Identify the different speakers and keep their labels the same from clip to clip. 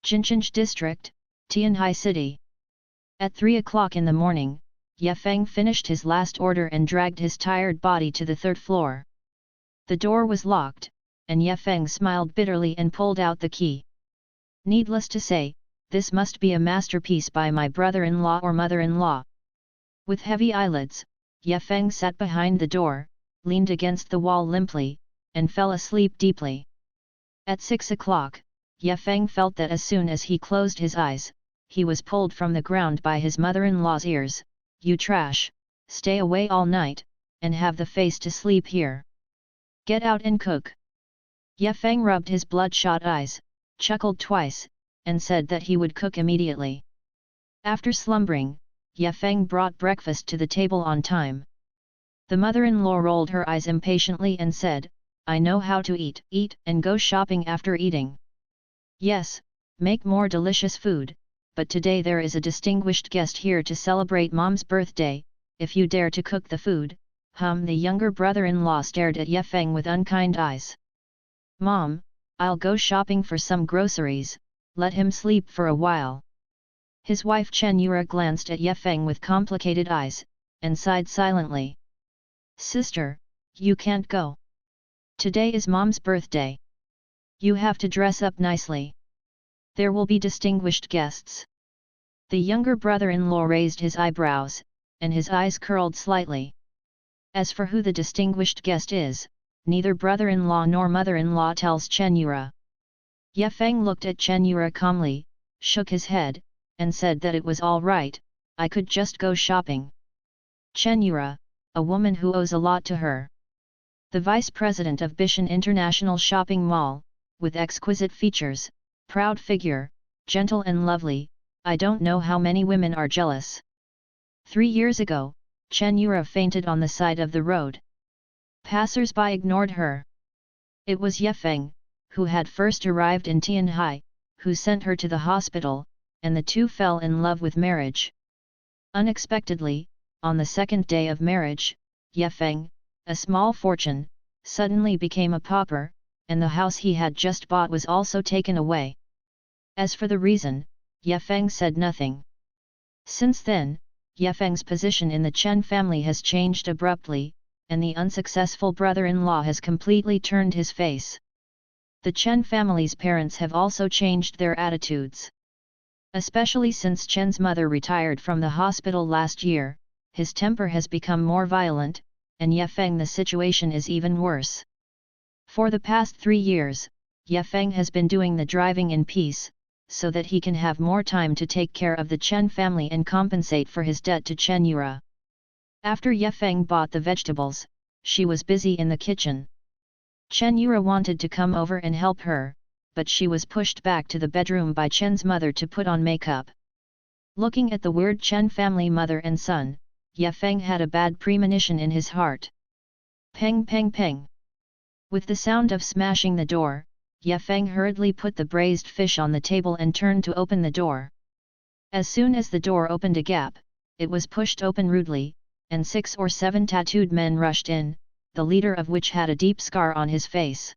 Speaker 1: Jinchanj District, Tianhai City. At 3 o'clock in the morning, Ye Feng finished his last order and dragged his tired body to the third floor. The door was locked, and Ye Feng smiled bitterly and pulled out the key. Needless to say, this must be a masterpiece by my brother-in-law or mother-in-law. With heavy eyelids, Ye Feng sat behind the door, leaned against the wall limply, and fell asleep deeply. At 6 o'clock, Ye Feng felt that as soon as he closed his eyes, he was pulled from the ground by his mother-in-law's ears. "You trash, stay away all night, and have the face to sleep here. Get out and cook." Ye Feng rubbed his bloodshot eyes, chuckled twice, and said that he would cook immediately. After slumbering, Ye Feng brought breakfast to the table on time. The mother-in-law rolled her eyes impatiently and said, "I know how to eat and go shopping after eating. Yes, make more delicious food, but today there is a distinguished guest here to celebrate Mom's birthday. If you dare to cook the food." The younger brother-in-law stared at Ye Feng with unkind eyes. "Mom, I'll go shopping for some groceries, let him sleep for a while." His wife Chen Yura glanced at Ye Feng with complicated eyes, and sighed silently. "Sister, you can't go. Today is Mom's birthday. You have to dress up nicely. There will be distinguished guests." The younger brother-in-law raised his eyebrows, and his eyes curled slightly. As for who the distinguished guest is, neither brother-in-law nor mother-in-law tells Chen Yura. Ye Feng looked at Chen Yura calmly, shook his head, and said that it was all right, I could just go shopping. Chen Yura, a woman who owes a lot to her. The vice president of Bishan International Shopping Mall, with exquisite features, proud figure, gentle and lovely, I don't know how many women are jealous. 3 years ago, Chen Yura fainted on the side of the road. Passers-by ignored her. It was Ye Feng, who had first arrived in Tianhai, who sent her to the hospital, and the two fell in love with marriage. Unexpectedly, on the second day of marriage, Ye Feng, a small fortune, suddenly became a pauper, and the house he had just bought was also taken away. As for the reason, Ye Feng said nothing. Since then, Ye Feng's position in the Chen family has changed abruptly, and the unsuccessful brother-in-law has completely turned his face. The Chen family's parents have also changed their attitudes. Especially since Chen's mother retired from the hospital last year, his temper has become more violent, and Ye Feng the situation is even worse. For the past 3 years, Ye Feng has been doing the driving in peace, so that he can have more time to take care of the Chen family and compensate for his debt to Chen Yura. After Ye Feng bought the vegetables, she was busy in the kitchen. Chen Yura wanted to come over and help her, but she was pushed back to the bedroom by Chen's mother to put on makeup. Looking at the weird Chen family mother and son, Ye Feng had a bad premonition in his heart. Peng peng peng. With the sound of smashing the door, Ye Feng hurriedly put the braised fish on the table and turned to open the door. As soon as the door opened a gap, it was pushed open rudely, and 6 or 7 tattooed men rushed in, the leader of which had a deep scar on his face.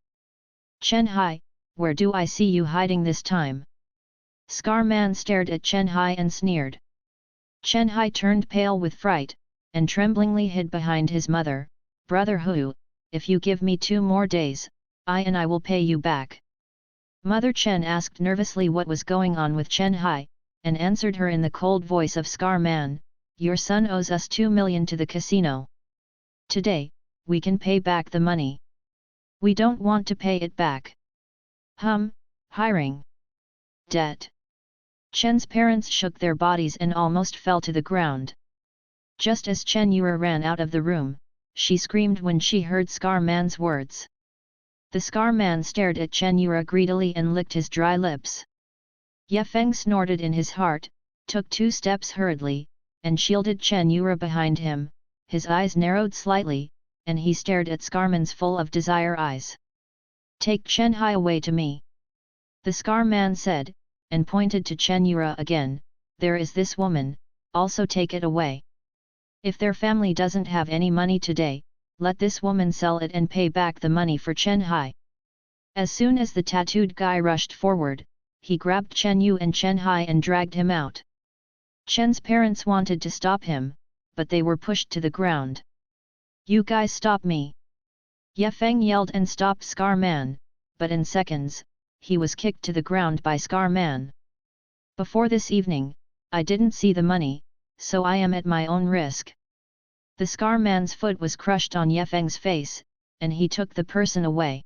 Speaker 1: "Chen Hai, where do I see you hiding this time?" Scar man stared at Chen Hai and sneered. Chen Hai turned pale with fright, and tremblingly hid behind his mother. "Brother Hu, if you give me 2 more days, I will pay you back." Mother Chen asked nervously what was going on with Chen Hai, and answered her in the cold voice of Scar man, "Your son owes us 2 million to the casino. Today, we can pay back the money. We don't want to pay it back." Hiring. Debt. Chen's parents shook their bodies and almost fell to the ground. Just as Chen Yura ran out of the room, she screamed when she heard Scar man's words. The Scar man stared at Chen Yura greedily and licked his dry lips. Ye Feng snorted in his heart, took 2 steps hurriedly, and shielded Chen Yura behind him. His eyes narrowed slightly, and he stared at Scarman's full of desire eyes. "Take Chen Hai away to me," the Scar man said, and pointed to Chen Yura again. "There is this woman, also take it away. If their family doesn't have any money today, let this woman sell it and pay back the money for Chen Hai." As soon as the tattooed guy rushed forward, he grabbed Chen Yu and Chen Hai and dragged him out. Chen's parents wanted to stop him, but they were pushed to the ground. "You guys stop me!" Ye Feng yelled and stopped Scar Man, but in seconds, he was kicked to the ground by Scar Man. "Before this evening, I didn't see the money, so I am at my own risk." The Scar Man's foot was crushed on Ye Feng's face, and he took the person away.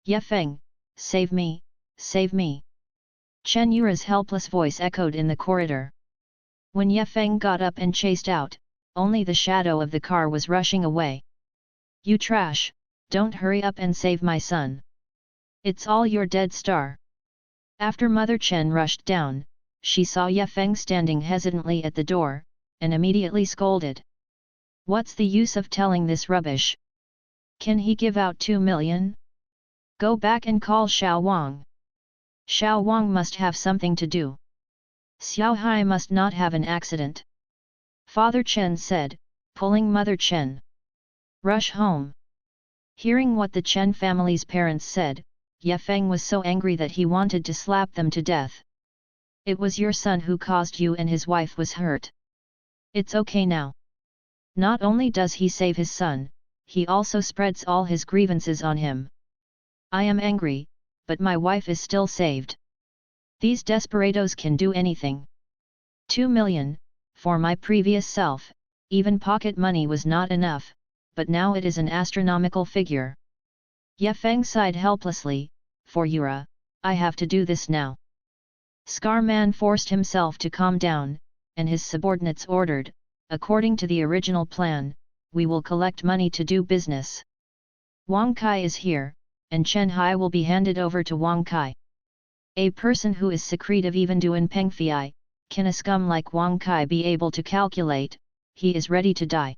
Speaker 1: "Ye Feng, save me, save me!" Chen Yura's helpless voice echoed in the corridor. When Ye Feng got up and chased out, only the shadow of the car was rushing away. "You trash, don't hurry up and save my son. It's all your dead star." After Mother Chen rushed down, she saw Ye Feng standing hesitantly at the door, and immediately scolded. "What's the use of telling this rubbish? Can he give out 2 million? Go back and call Xiao Wang. Xiao Wang must have something to do. Xiao Hai must not have an accident." Father Chen said, pulling Mother Chen. "Rush home." Hearing what the Chen family's parents said, Ye Feng was so angry that he wanted to slap them to death. "It was your son who caused you and his wife was hurt. It's okay now. Not only does he save his son, he also spreads all his grievances on him. I am angry, but my wife is still saved. These desperados can do anything. 2 million, for my previous self, even pocket money was not enough, but now it is an astronomical figure." Ye Feng sighed helplessly, "For Yura, I have to do this now." Scar Man forced himself to calm down, and his subordinates ordered, "According to the original plan, we will collect money to do business. Wang Kai is here, and Chen Hai will be handed over to Wang Kai. A person who is secretive even doing Pengfei, can a scum like Wang Kai be able to calculate, he is ready to die."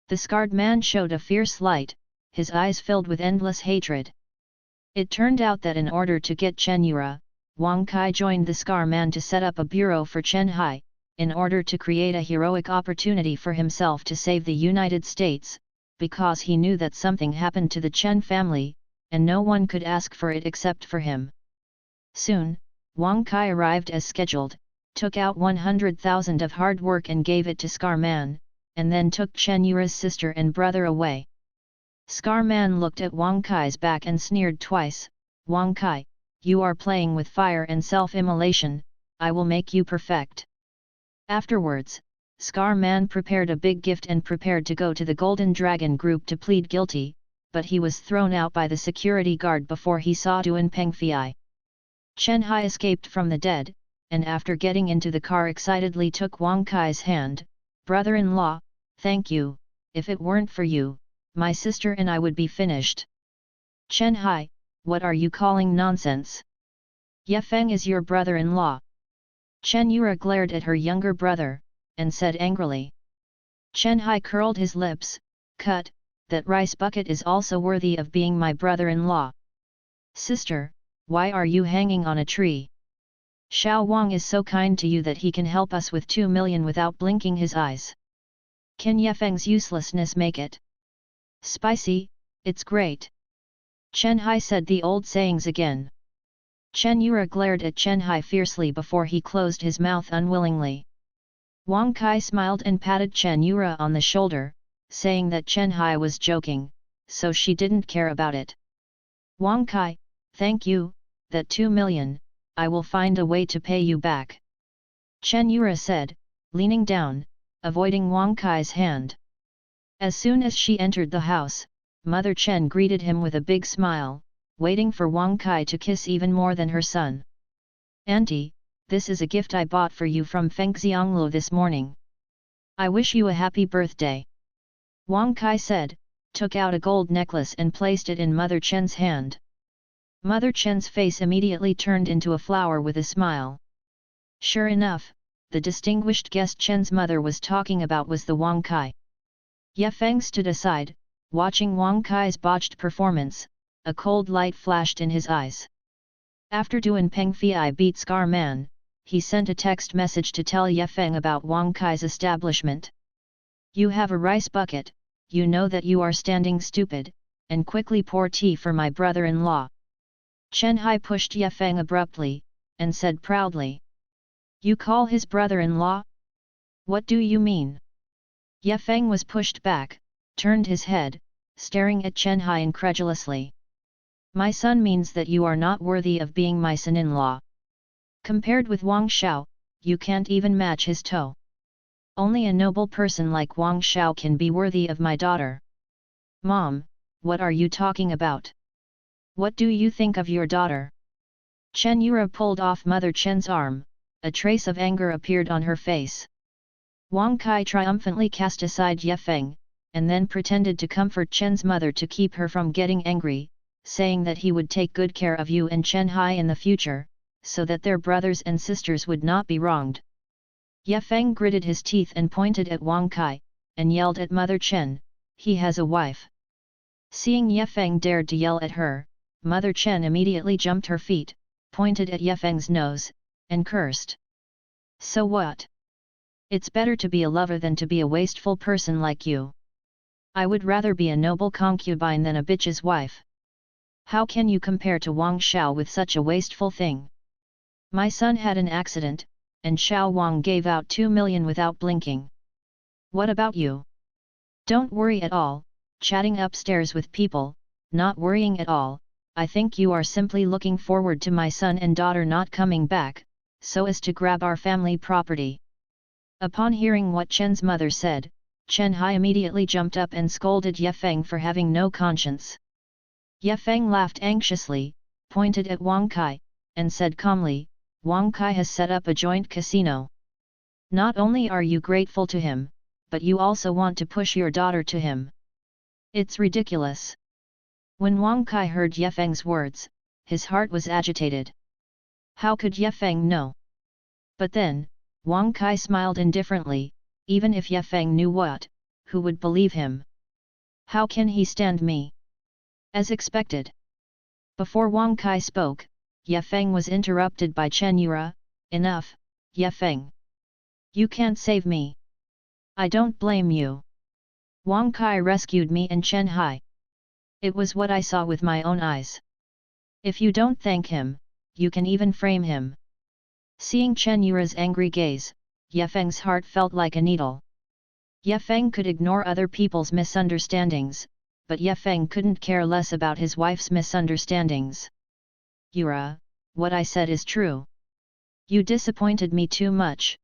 Speaker 1: The scarred man showed a fierce light, his eyes filled with endless hatred. It turned out that in order to get Chen Yura, Wang Kai joined the Scar Man to set up a bureau for Chen Hai, in order to create a heroic opportunity for himself to save the United States, because he knew that something happened to the Chen family, and no one could ask for it except for him. Soon, Wang Kai arrived as scheduled, took out 100,000 of hard work and gave it to Scar Man, and then took Chen Yura's sister and brother away. Scar Man looked at Wang Kai's back and sneered twice, "Wang Kai, you are playing with fire and self-immolation, I will make you perfect." Afterwards, Scar Man prepared a big gift and prepared to go to the Golden Dragon Group to plead guilty, but he was thrown out by the security guard before he saw Duan Pengfei. Chen Hai escaped from the dead, and after getting into the car excitedly took Wang Kai's hand, "Brother-in-law, thank you, if it weren't for you, my sister and I would be finished." "Chen Hai, what are you calling nonsense? Ye Feng is your brother-in-law." Chen Yura glared at her younger brother, and said angrily. Chen Hai curled his lips, "Cut, that rice bucket is also worthy of being my brother-in-law. Sister, why are you hanging on a tree? Xiao Wang is so kind to you that he can help us with 2 million without blinking his eyes. Can Ye Feng's uselessness make it spicy? It's great." Chen Hai said the old sayings again. Chen Yura glared at Chen Hai fiercely before he closed his mouth unwillingly. Wang Kai smiled and patted Chen Yura on the shoulder, saying that Chen Hai was joking, so she didn't care about it. "Wang Kai, thank you, that 2 million, I will find a way to pay you back," Chen Yura said, leaning down, avoiding Wang Kai's hand. As soon as she entered the house, Mother Chen greeted him with a big smile, waiting for Wang Kai to kiss even more than her son. "Auntie, this is a gift I bought for you from Feng Xianglu this morning. I wish you a happy birthday." Wang Kai said, took out a gold necklace and placed it in Mother Chen's hand. Mother Chen's face immediately turned into a flower with a smile. Sure enough, the distinguished guest Chen's mother was talking about was the Wang Kai. Ye Feng stood aside, watching Wang Kai's botched performance. A cold light flashed in his eyes. After Duan Pengfei beat Scar Man, he sent a text message to tell Ye Feng about Wang Kai's establishment. "You have a rice bucket, you know that you are standing stupid, and quickly pour tea for my brother-in-law." Chen Hai pushed Ye Feng abruptly, and said proudly. You call his brother-in-law? What do you mean? Ye Feng was pushed back, turned his head, staring at Chen Hai incredulously. My son means that you are not worthy of being my son-in-law. Compared with Wang Xiao, you can't even match his toe. Only a noble person like Wang Xiao can be worthy of my daughter. Mom, what are you talking about? What do you think of your daughter? Chen Yura pulled off Mother Chen's arm, a trace of anger appeared on her face. Wang Kai triumphantly cast aside Ye Feng, and then pretended to comfort Chen's mother to keep her from getting angry, saying that he would take good care of you and Chen Hai in the future, so that their brothers and sisters would not be wronged. Ye Feng gritted his teeth and pointed at Wang Kai, and yelled at Mother Chen, he has a wife. Seeing Ye Feng dared to yell at her, Mother Chen immediately jumped her feet, pointed at Ye Feng's nose, and cursed. So what? It's better to be a lover than to be a wasteful person like you. I would rather be a noble concubine than a bitch's wife. How can you compare to Wang Xiao with such a wasteful thing? My son had an accident, and Xiao Wang gave out 2 million without blinking. What about you? Don't worry at all, chatting upstairs with people, not worrying at all. I think you are simply looking forward to my son and daughter not coming back, so as to grab our family property. Upon hearing what Chen's mother said, Chen Hai immediately jumped up and scolded Ye Feng for having no conscience. Ye Feng laughed anxiously, pointed at Wang Kai, and said calmly, Wang Kai has set up a joint casino. Not only are you grateful to him, but you also want to push your daughter to him. It's ridiculous. When Wang Kai heard Ye Feng's words, his heart was agitated. How could Ye Feng know? But then, Wang Kai smiled indifferently, even if Ye Feng knew what, who would believe him? How can he stand me? As expected. Before Wang Kai spoke, Ye Feng was interrupted by Chen Yura. Enough, Ye Feng. You can't save me. I don't blame you. Wang Kai rescued me and Chen Hai. It was what I saw with my own eyes. If you don't thank him, you can even frame him. Seeing Chen Yura's angry gaze, Ye Feng's heart felt like a needle. Ye Feng could ignore other people's misunderstandings, but Ye Feng couldn't care less about his wife's misunderstandings. Yura, what I said is true. You disappointed me too much.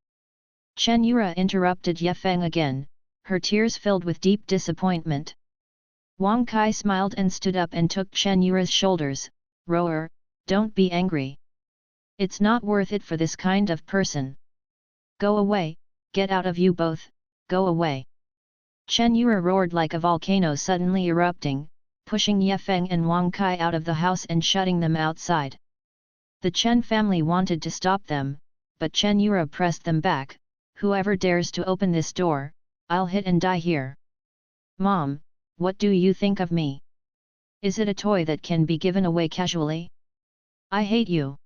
Speaker 1: Chen Yura interrupted Ye Feng again, her tears filled with deep disappointment. Wang Kai smiled and stood up and took Chen Yura's shoulders. Rower, don't be angry. It's not worth it for this kind of person. Go away, get out of you both, go away. Chen Yura roared like a volcano suddenly erupting, pushing Ye Feng and Wang Kai out of the house and shutting them outside. The Chen family wanted to stop them, but Chen Yura pressed them back. Whoever dares to open this door, I'll hit and die here. Mom, what do you think of me? Is it a toy that can be given away casually? I hate you.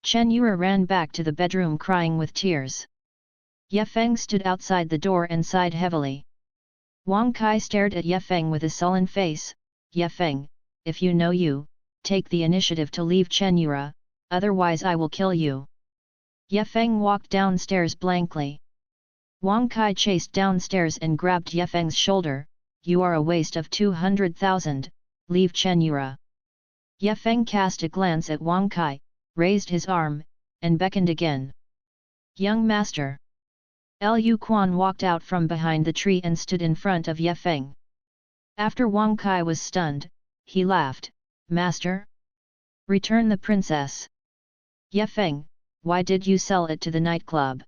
Speaker 1: Chen Yura ran back to the bedroom crying with tears. Ye Feng stood outside the door and sighed heavily. Wang Kai stared at Ye Feng with a sullen face. Ye Feng, if you know you, take the initiative to leave Chen Yura, otherwise I will kill you. Ye Feng walked downstairs blankly. Wang Kai chased downstairs and grabbed Ye Feng's shoulder. You are a waste of 200,000, leave Chen Yura. Ye Feng cast a glance at Wang Kai, raised his arm, and beckoned again. Young master. Lu Quan walked out from behind the tree and stood in front of Ye Feng. After Wang Kai was stunned, he laughed. Master? Return the princess. Ye Feng, why did you sell it to the nightclub?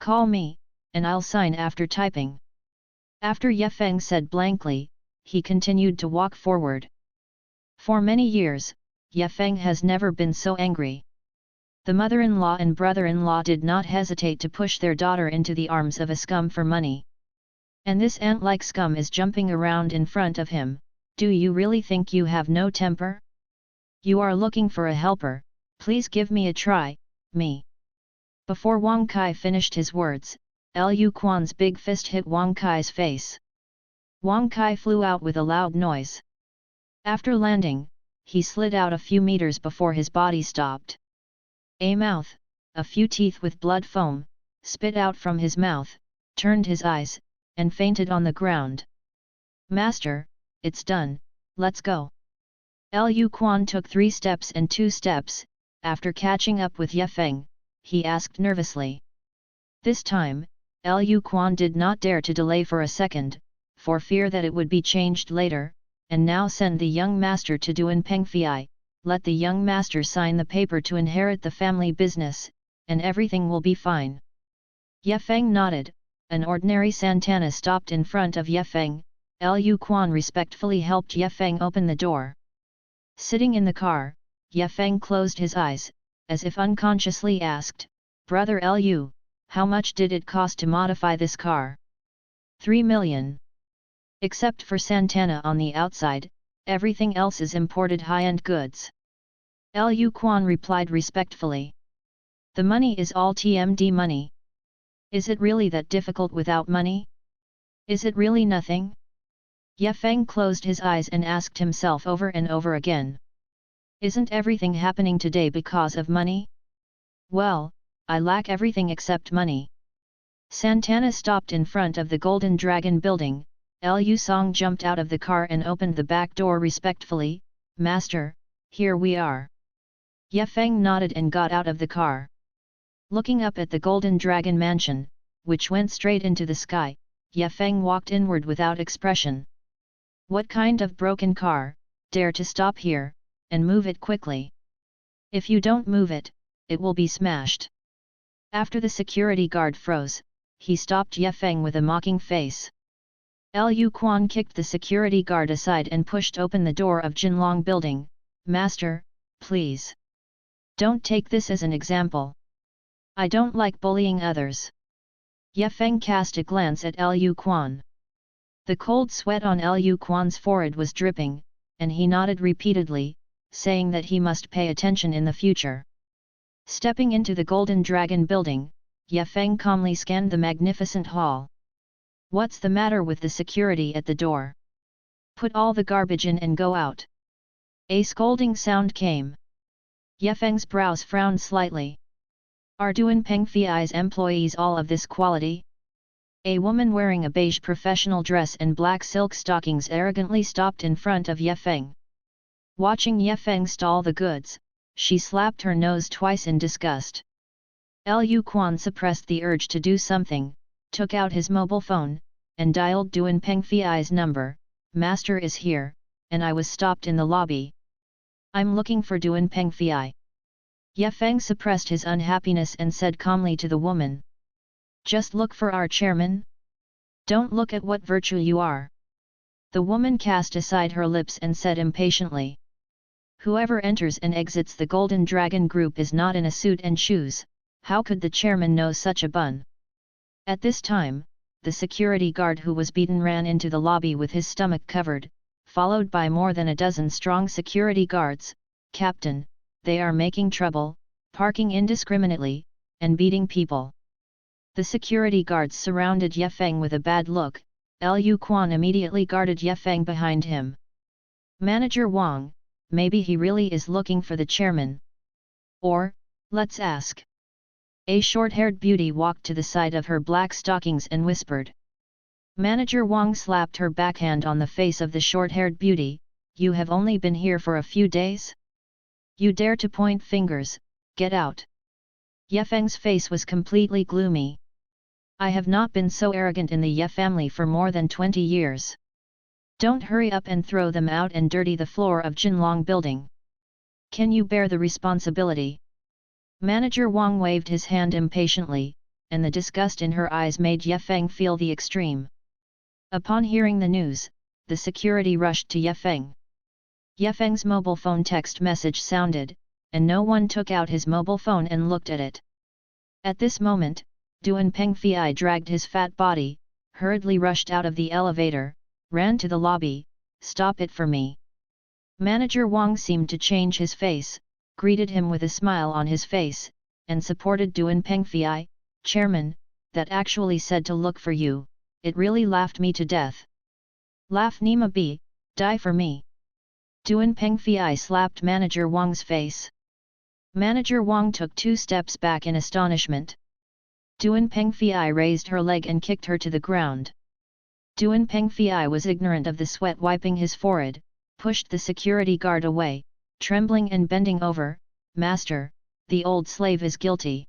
Speaker 1: Call me, and I'll sign after typing. After Ye Feng said blankly, he continued to walk forward. For many years, Ye Feng has never been so angry. The mother-in-law and brother-in-law did not hesitate to push their daughter into the arms of a scum for money. And this ant-like scum is jumping around in front of him. Do you really think you have no temper? You are looking for a helper, please give me a try, me. Before Wang Kai finished his words, Lu Quan's big fist hit Wang Kai's face. Wang Kai flew out with a loud noise. After landing, he slid out a few meters before his body stopped. A mouth, a few teeth with blood foam, spit out from his mouth, turned his eyes, and fainted on the ground. Master, it's done, let's go. Liu Quan took 3 steps and 2 steps, after catching up with Ye Feng, he asked nervously. This time, Liu Quan did not dare to delay for a second, for fear that it would be changed later, and now send the young master to Duan Pengfei, let the young master sign the paper to inherit the family business, and everything will be fine. Ye Feng nodded. An ordinary Santana stopped in front of Ye Feng. Liu Quan respectfully helped Ye Feng open the door. Sitting in the car, Ye Feng closed his eyes, as if unconsciously asked, "Brother Liu, how much did it cost to modify this car?" 3 million. Except for Santana on the outside, everything else is imported high-end goods. Liu Quan replied respectfully. The money is all TMD money. Is it really that difficult without money? Is it really nothing? Ye Feng closed his eyes and asked himself over and over again. Isn't everything happening today because of money? Well, I lack everything except money. Santana stopped in front of the Golden Dragon building. Liu Song jumped out of the car and opened the back door respectfully. Master, here we are. Ye Feng nodded and got out of the car. Looking up at the Golden Dragon mansion, which went straight into the sky, Ye Feng walked inward without expression. What kind of broken car, dare to stop here, and move it quickly? If you don't move it, it will be smashed. After the security guard froze, he stopped Ye Feng with a mocking face. Liu Quan kicked the security guard aside and pushed open the door of Jinlong building. Master, please. Don't take this as an example. I don't like bullying others. Ye Feng cast a glance at Liu Quan. The cold sweat on Liu Quan's forehead was dripping, and he nodded repeatedly, saying that he must pay attention in the future. Stepping into the Golden Dragon building, Ye Feng calmly scanned the magnificent hall. What's the matter with the security at the door? Put all the garbage in and go out. A scolding sound came. Ye Feng's brows frowned slightly. Are Duan Pengfei's employees all of this quality? A woman wearing a beige professional dress and black silk stockings arrogantly stopped in front of Ye Feng. Watching Ye Feng stall the goods, she slapped her nose twice in disgust. Liu Quan suppressed the urge to do something, took out his mobile phone, and dialed Duan Pengfei's number. Master is here, and I was stopped in the lobby. I'm looking for Duan Pengfei. Ye Feng suppressed his unhappiness and said calmly to the woman. Just look for our chairman? Don't look at what virtue you are. The woman cast aside her lips and said impatiently. Whoever enters and exits the Golden Dragon Group is not in a suit and shoes. How could the chairman know such a bun? At this time, the security guard who was beaten ran into the lobby with his stomach covered, followed by more than a dozen strong security guards. Captain, they are making trouble, parking indiscriminately, and beating people. The security guards surrounded Ye Feng with a bad look. Liu Quan immediately guarded Ye Feng behind him. Manager Wang, maybe he really is looking for the chairman. Or, let's ask. A short-haired beauty walked to the side of her black stockings and whispered. Manager Wang slapped her backhand on the face of the short-haired beauty. You have only been here for a few days? You dare to point fingers, get out. Ye Feng's face was completely gloomy. I have not been so arrogant in the Ye family for more than 20 years. Don't hurry up and throw them out and dirty the floor of Jinlong building. Can you bear the responsibility? Manager Wang waved his hand impatiently, and the disgust in her eyes made Ye Feng feel the extreme. Upon hearing the news, the security rushed to Ye Feng. Ye Feng's mobile phone text message sounded, and no one took out his mobile phone and looked at it. At this moment, Duan Pengfei dragged his fat body, hurriedly rushed out of the elevator, ran to the lobby. Stop it for me. Manager Wang seemed to change his face, greeted him with a smile on his face, and supported Duan Pengfei. Chairman, that actually said to look for you, it really laughed me to death. Laugh Nima B, die for me. Duan Pengfei slapped Manager Wang's face. Manager Wang took 2 steps back in astonishment. Duan Pengfei raised her leg and kicked her to the ground. Duan Pengfei was ignorant of the sweat wiping his forehead, pushed the security guard away, trembling and bending over. "Master, the old slave is guilty."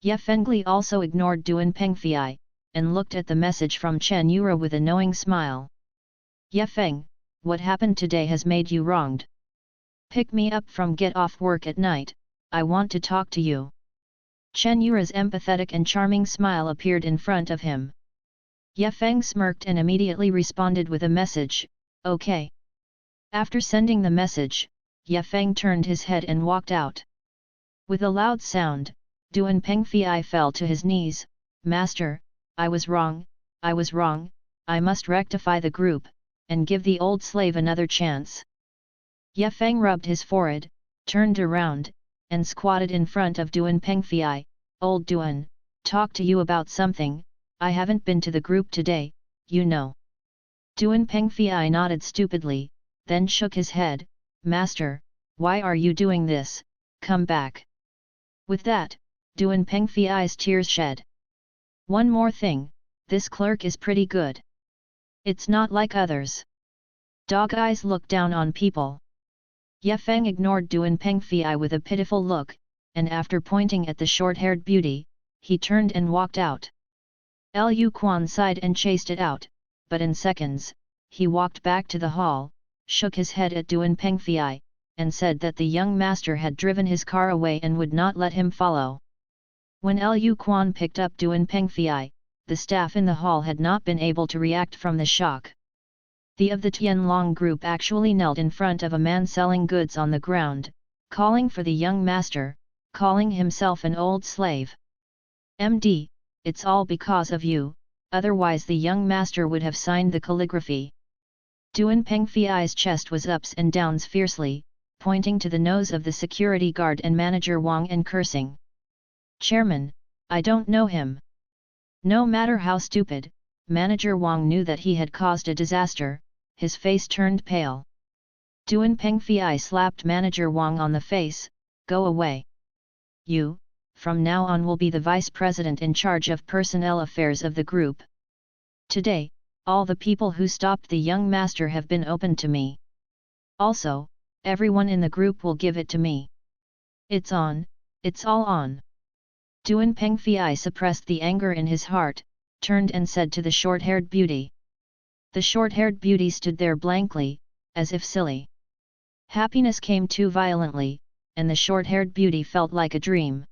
Speaker 1: Ye Fengli also ignored Duan Pengfei, and looked at the message from Chen Yura with a knowing smile. "Ye Feng, what happened today has made you wronged. Pick me up from get off work at night, I want to talk to you." Chen Yura's empathetic and charming smile appeared in front of him. Ye Feng smirked and immediately responded with a message, "Okay." After sending the message, Ye Feng turned his head and walked out. With a loud sound, Duan Pengfei fell to his knees. "Master, I was wrong, I must rectify the group, and give the old slave another chance." Ye Feng rubbed his forehead, turned around, and squatted in front of Duan Pengfei. "Old Duan, talk to you about something. I haven't been to the group today, you know." Duan Pengfei nodded stupidly, then shook his head. "Master, why are you doing this? Come back." With that, Duan Pengfei's tears shed. "One more thing, this clerk is pretty good. It's not like others. Dog eyes look down on people." Ye Feng ignored Duan Pengfei with a pitiful look, and after pointing at the short-haired beauty, he turned and walked out. Lu Quan sighed and chased it out, but in seconds, he walked back to the hall, shook his head at Duan Pengfei, and said that the young master had driven his car away and would not let him follow. When Lu Quan picked up Duan Pengfei, the staff in the hall had not been able to react from the shock. The of the Tianlong group actually knelt in front of a man selling goods on the ground, calling for the young master, calling himself an old slave. "MD, it's all because of you, otherwise the young master would have signed the calligraphy." Duan Pengfei's chest was ups and downs fiercely, pointing to the nose of the security guard and manager Wang and cursing. "Chairman, I don't know him." No matter how stupid, manager Wang knew that he had caused a disaster. His face turned pale. Duan Pengfei slapped manager Wang on the face. "Go away. You, from now on will be the vice president in charge of personnel affairs of the group. Today, all the people who stopped the young master have been opened to me. Also, everyone in the group will give it to me. It's on, it's all on." Duan Pengfei suppressed the anger in his heart, turned and said to the short-haired beauty. The short-haired beauty stood there blankly, as if silly. Happiness came too violently, and the short-haired beauty felt like a dream.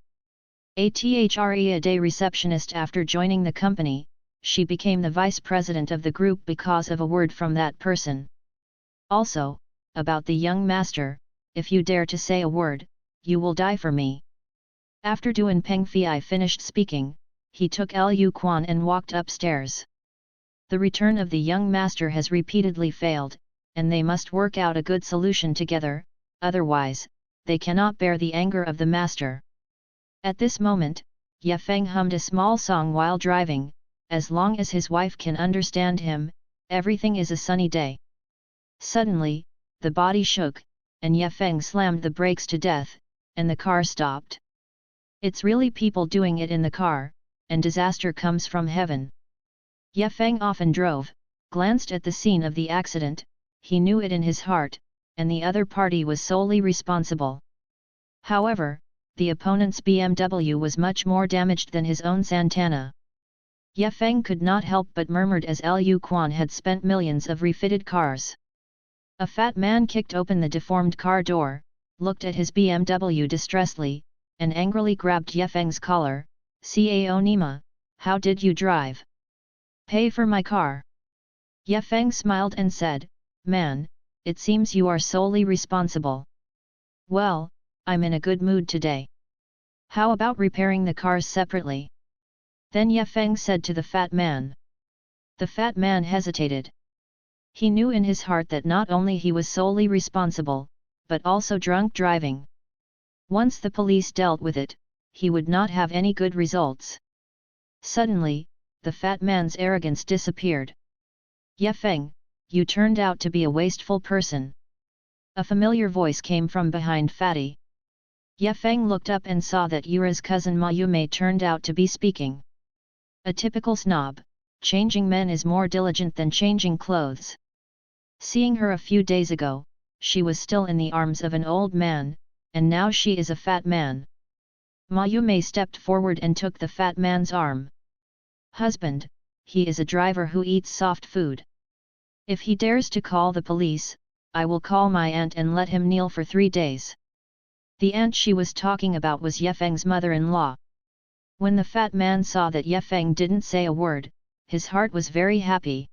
Speaker 1: A day receptionist after joining the company, she became the vice president of the group because of a word from that person. Also, about the young master, "If you dare to say a word, you will die for me." After Duan Pengfei finished speaking, he took Lu Quan and walked upstairs. The return of the young master has repeatedly failed, and they must work out a good solution together, otherwise, they cannot bear the anger of the master. At this moment, Ye Feng hummed a small song while driving. As long as his wife can understand him, everything is a sunny day. Suddenly, the body shook, and Ye Feng slammed the brakes to death, and the car stopped. It's really people doing it in the car, and disaster comes from heaven. Ye Feng often drove, glanced at the scene of the accident, he knew it in his heart, and the other party was solely responsible. However, the opponent's BMW was much more damaged than his own Santana. Ye Feng could not help but murmured as Lu Quan had spent millions of refitted cars. A fat man kicked open the deformed car door, looked at his BMW distressedly, and angrily grabbed Ye Feng's collar. "Cao Nima, how did you drive? Pay for my car." Ye Feng smiled and said, "Man, it seems you are solely responsible. Well, I'm in a good mood today. How about repairing the cars separately?" Then Ye Feng said to the fat man. The fat man hesitated. He knew in his heart that not only he was solely responsible, but also drunk driving. Once the police dealt with it, he would not have any good results. Suddenly, the fat man's arrogance disappeared. "Ye Feng, you turned out to be a wasteful person." A familiar voice came from behind Fatty. Ye Feng looked up and saw that Yura's cousin Ma Yumei turned out to be speaking. A typical snob, changing men is more diligent than changing clothes. Seeing her a few days ago, she was still in the arms of an old man, and now she is a fat man. Ma Yumei stepped forward and took the fat man's arm. Husband, he is a driver who eats soft food. If he dares to call the police, I will call my aunt and let him kneel for 3 days. The aunt she was talking about was Ye Feng's mother-in-law. When the fat man saw that Ye Feng didn't say a word, his heart was very happy.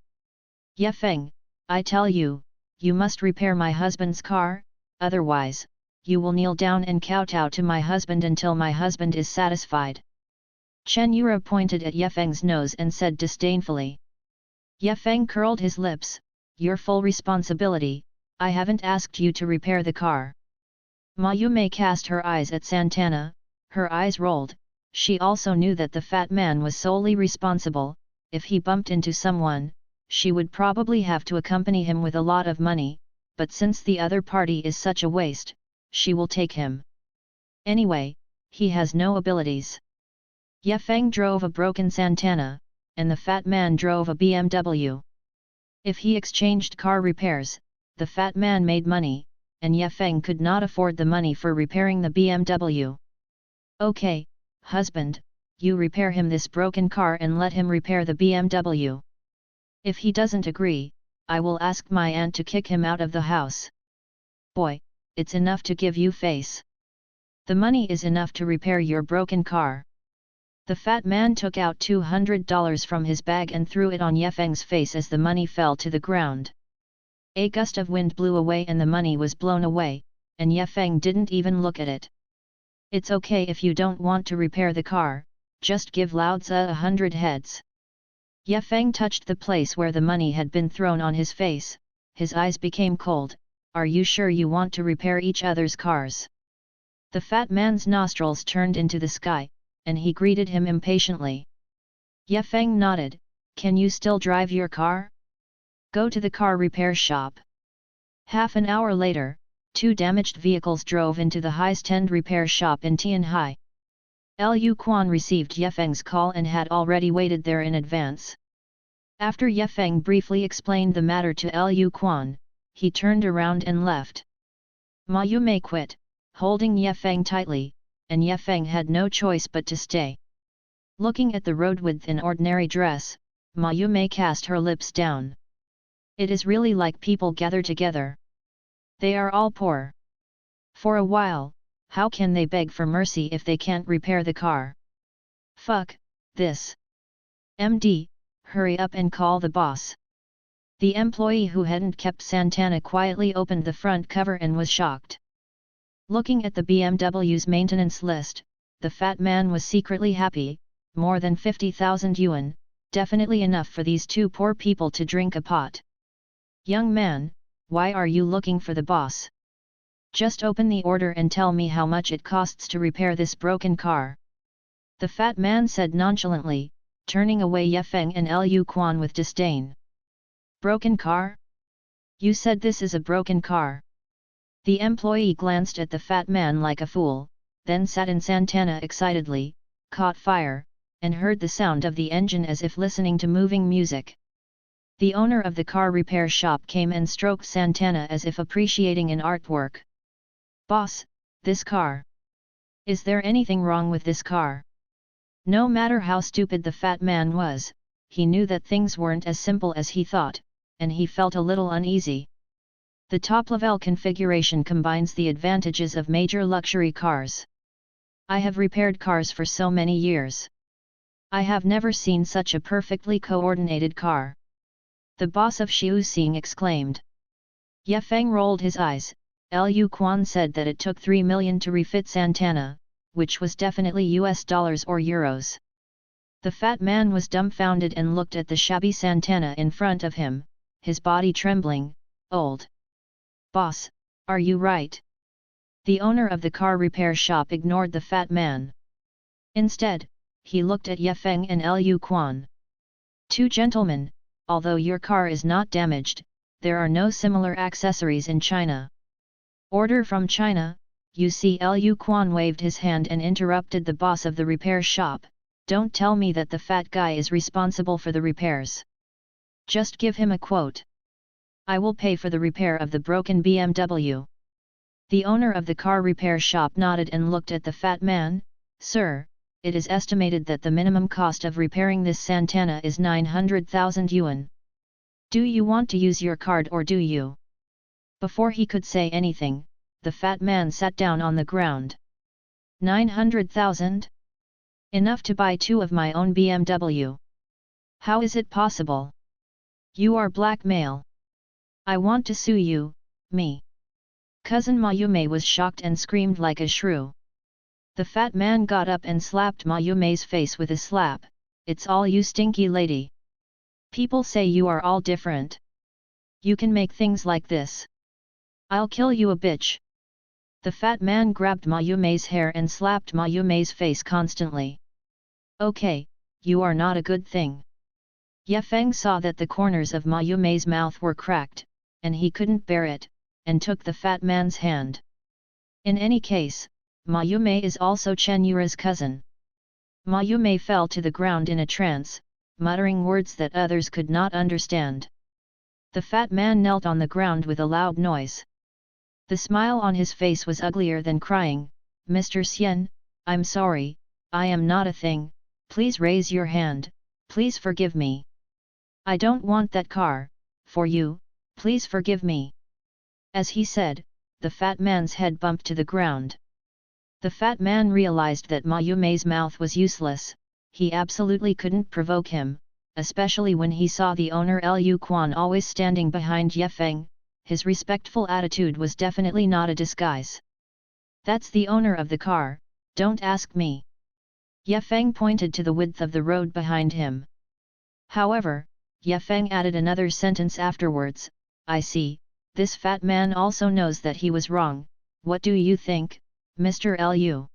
Speaker 1: Ye Feng, I tell you, you must repair my husband's car, otherwise, you will kneel down and kowtow to my husband until my husband is satisfied. Chen Yura pointed at Ye Feng's nose and said disdainfully. Ye Feng curled his lips, your full responsibility, I haven't asked you to repair the car. Ma Yumei cast her eyes at Santana, her eyes rolled, she also knew that the fat man was solely responsible, if he bumped into someone, she would probably have to accompany him with a lot of money, but since the other party is such a waste, she will take him. Anyway, he has no abilities. Ye Feng drove a broken Santana, and the fat man drove a BMW. If he exchanged car repairs, the fat man made money, and Ye Feng could not afford the money for repairing the BMW. Okay, husband, you repair him this broken car and let him repair the BMW. If he doesn't agree, I will ask my aunt to kick him out of the house. Boy, it's enough to give you face. The money is enough to repair your broken car. The fat man took out $200 from his bag and threw it on Ye Feng's face as the money fell to the ground. A gust of wind blew away and the money was blown away, and Ye Feng didn't even look at it. It's okay if you don't want to repair the car, just give Lao Tzu 100 heads. Ye Feng touched the place where the money had been thrown on his face, his eyes became cold. Are you sure you want to repair each other's cars? The fat man's nostrils turned into the sky, and he greeted him impatiently. Ye Feng nodded, can you still drive your car? Go to the car repair shop. Half an hour later, 2 damaged vehicles drove into the high-end repair shop in Tianhai. Liu Quan received Ye Feng's call and had already waited there in advance. After Ye Feng briefly explained the matter to Liu Quan, he turned around and left. Ma Yumei quit, holding Ye Feng tightly, and Ye Feng had no choice but to stay. Looking at the road with an ordinary dress, Ma Yumei cast her lips down. It is really like people gather together. They are all poor. For a while, how can they beg for mercy if they can't repair the car? Fuck this. MD, hurry up and call the boss. The employee who hadn't kept Santana quietly opened the front cover and was shocked. Looking at the BMW's maintenance list, the fat man was secretly happy, more than 50,000 yuan, definitely enough for these 2 poor people to drink a pot. Young man, why are you looking for the boss? Just open the order and tell me how much it costs to repair this broken car. The fat man said nonchalantly, turning away Ye Feng and Liu Quan with disdain. Broken car? You said this is a broken car. The employee glanced at the fat man like a fool, then sat in Santana excitedly, caught fire, and heard the sound of the engine as if listening to moving music. The owner of the car repair shop came and stroked Santana as if appreciating an artwork. Boss, this car. Is there anything wrong with this car? No matter how stupid the fat man was, he knew that things weren't as simple as he thought, and he felt a little uneasy. The top-level configuration combines the advantages of major luxury cars. I have repaired cars for so many years. I have never seen such a perfectly coordinated car. The boss of Xiuzing exclaimed. Ye Feng rolled his eyes. Liu Quan said that it took 3 million to refit Santana, which was definitely US dollars or euros. The fat man was dumbfounded and looked at the shabby Santana in front of him, his body trembling. Old. Boss, are you right? The owner of the car repair shop ignored the fat man. Instead, he looked at Ye Feng and Liu Quan. 2 gentlemen, although your car is not damaged, there are no similar accessories in China. Order from China, you see, Lu Quan waved his hand and interrupted the boss of the repair shop. Don't tell me that the fat guy is responsible for the repairs. Just give him a quote. I will pay for the repair of the broken BMW. The owner of the car repair shop nodded and looked at the fat man. Sir, it is estimated that the minimum cost of repairing this Santana is 900,000 yuan. Do you want to use your card or do you? Before he could say anything, the fat man sat down on the ground. 900,000? Enough to buy 2 of my own BMW. How is it possible? You are blackmail. I want to sue you, me. Cousin Mayume was shocked and screamed like a shrew. The fat man got up and slapped Mayume's face with a slap. It's all you, stinky lady. People say you are all different. You can make things like this. I'll kill you, a bitch. The fat man grabbed Mayume's hair and slapped Mayume's face constantly. Okay, you are not a good thing. Ye Feng saw that the corners of Mayume's mouth were cracked, and he couldn't bear it, and took the fat man's hand. In any case, Mayume is also Chen Yura's cousin. Mayume fell to the ground in a trance, muttering words that others could not understand. The fat man knelt on the ground with a loud noise. The smile on his face was uglier than crying. Mr. Xian, I'm sorry, I am not a thing, please raise your hand, please forgive me. I don't want that car, for you, please forgive me. As he said, the fat man's head bumped to the ground. The fat man realized that Mayume's mouth was useless, he absolutely couldn't provoke him, especially when he saw the owner Lu Quan always standing behind Ye Feng. His respectful attitude was definitely not a disguise. That's the owner of the car, don't ask me. Ye Feng pointed to the width of the road behind him. However, Ye Feng added another sentence afterwards, I see, this fat man also knows that he was wrong. What do you think, Mr. Lu?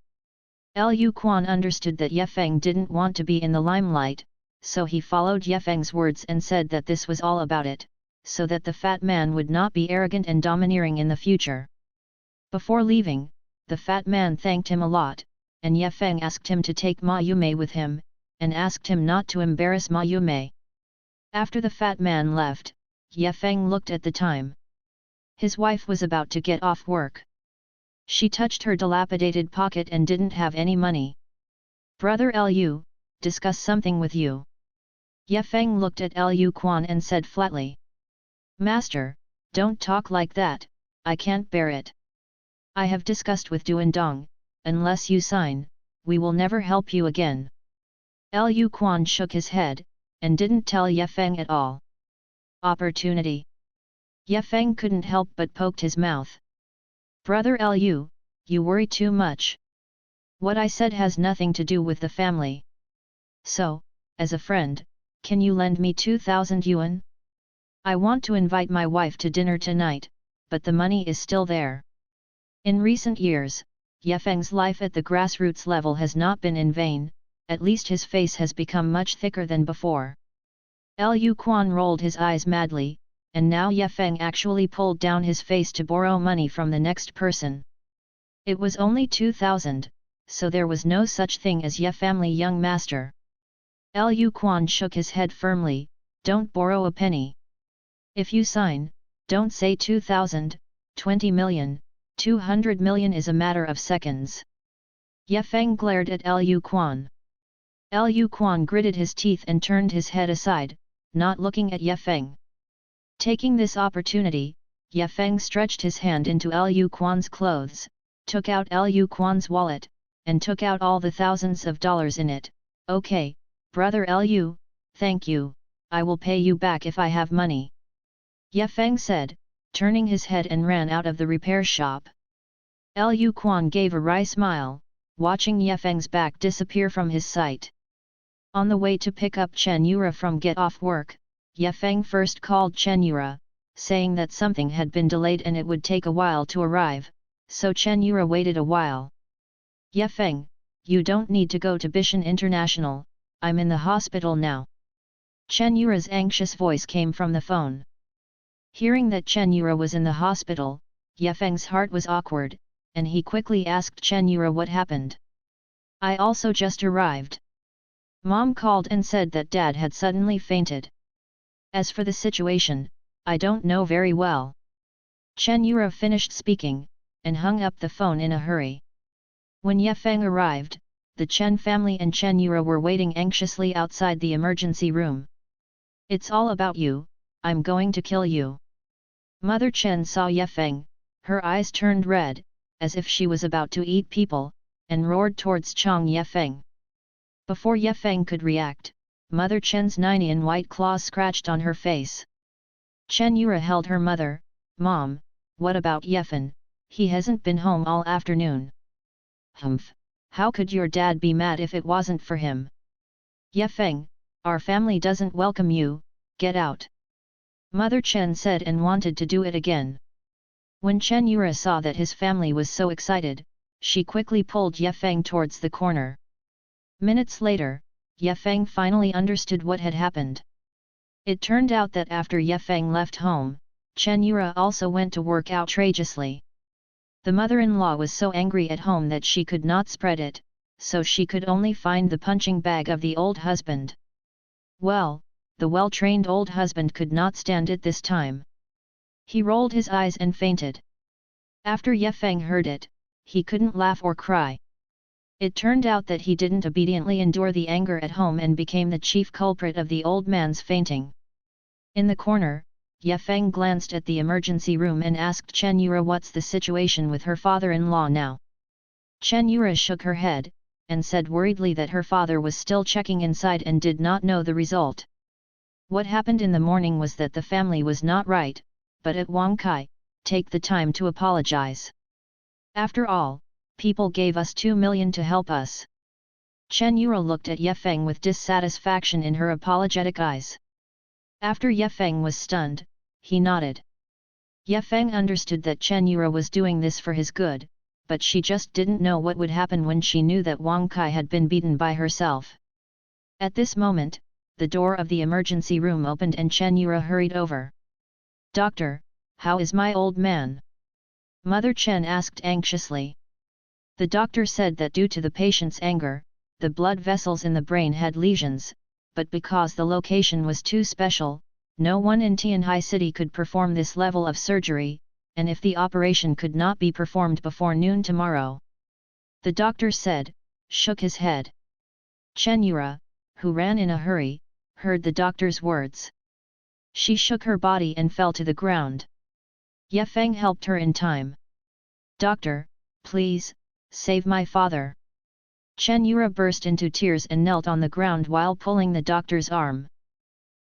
Speaker 1: Lu Quan understood that Ye Feng didn't want to be in the limelight, so he followed Ye Feng's words and said that this was all about it, so that the fat man would not be arrogant and domineering in the future. Before leaving, the fat man thanked him a lot, and Ye Feng asked him to take Mayume with him, and asked him not to embarrass Mayume. After the fat man left, Ye Feng looked at the time. His wife was about to get off work. She touched her dilapidated pocket and didn't have any money. Brother Lu, discuss something with you. Ye Feng looked at Lu Quan and said flatly. Master, don't talk like that, I can't bear it. I have discussed with Duandong, unless you sign, we will never help you again. Lu Quan shook his head, and didn't tell Ye Feng at all. Opportunity. Ye Feng couldn't help but poked his mouth. Brother Lu, you worry too much. What I said has nothing to do with the family. So, as a friend, can you lend me 2,000 yuan? I want to invite my wife to dinner tonight, but the money is still there. In recent years, Ye Feng's life at the grassroots level has not been in vain, at least his face has become much thicker than before. Lu Quan rolled his eyes madly, and now Ye Feng actually pulled down his face to borrow money from the next person. It was only 2,000, so there was no such thing as Ye family young master. Lu Quan shook his head firmly, don't borrow a penny. If you sign, don't say 2,000, 20 million, 200 million is a matter of seconds. Ye Feng glared at Lu Quan. Lu Quan gritted his teeth and turned his head aside, not looking at Ye Feng. Taking this opportunity, Ye Feng stretched his hand into Lu Quan's clothes, took out Lu Quan's wallet, and took out all the thousands of dollars in it. Okay, brother Lu, thank you, I will pay you back if I have money. Ye Feng said, turning his head and ran out of the repair shop. Lu Quan gave a wry smile, watching Ye Feng's back disappear from his sight. On the way to pick up Chen Yura from get off work, Ye Feng first called Chen Yura, saying that something had been delayed and it would take a while to arrive, so Chen Yura waited a while. Ye Feng, you don't need to go to Bishan International, I'm in the hospital now. Chen Yura's anxious voice came from the phone. Hearing that Chen Yura was in the hospital, Ye Feng's heart was awkward, and he quickly asked Chen Yura what happened. I also just arrived. Mom called and said that Dad had suddenly fainted. As for the situation, I don't know very well. Chen Yura finished speaking, and hung up the phone in a hurry. When Ye Feng arrived, the Chen family and Chen Yura were waiting anxiously outside the emergency room. It's all about you, I'm going to kill you. Mother Chen saw Ye Feng, her eyes turned red, as if she was about to eat people, and roared towards Chang Ye Feng. Before Ye Feng could react, Mother Chen's 9 white claws scratched on her face. Chen Yura held her mother. Mom, what about Ye Feng? He hasn't been home all afternoon. Humph, how could your dad be mad if it wasn't for him? Ye Feng, our family doesn't welcome you, get out. Mother Chen said and wanted to do it again. When Chen Yura saw that his family was so excited, she quickly pulled Ye Feng towards the corner. Minutes later, Ye Feng finally understood what had happened. It turned out that after Ye Feng left home, Chen Yura also went to work outrageously. The mother-in-law was so angry at home that she could not spread it, so she could only find the punching bag of the old husband. Well, the well-trained old husband could not stand it this time. He rolled his eyes and fainted. After Ye Feng heard it, he couldn't laugh or cry. It turned out that he didn't obediently endure the anger at home and became the chief culprit of the old man's fainting. In the corner, Ye Feng glanced at the emergency room and asked Chen Yura what's the situation with her father-in-law now. Chen Yura shook her head, and said worriedly that her father was still checking inside and did not know the result. What happened in the morning was that the family was not right, but at Wang Kai, take the time to apologize. After all, people gave us 2 million to help us. Chen Yura looked at Ye Feng with dissatisfaction in her apologetic eyes. After Ye Feng was stunned, he nodded. Ye Feng understood that Chen Yura was doing this for his good, but she just didn't know what would happen when she knew that Wang Kai had been beaten by herself. At this moment, the door of the emergency room opened and Chen Yura hurried over. Doctor, how is my old man? Mother Chen asked anxiously. The doctor said that due to the patient's anger, the blood vessels in the brain had lesions, but because the location was too special, no one in Tianhai City could perform this level of surgery, and if the operation could not be performed before noon tomorrow. The doctor said, shook his head. Chen Yura, who ran in a hurry, heard the doctor's words. She shook her body and fell to the ground. Ye Feng helped her in time. Doctor, please, save my father. Chen Yura burst into tears and knelt on the ground while pulling the doctor's arm.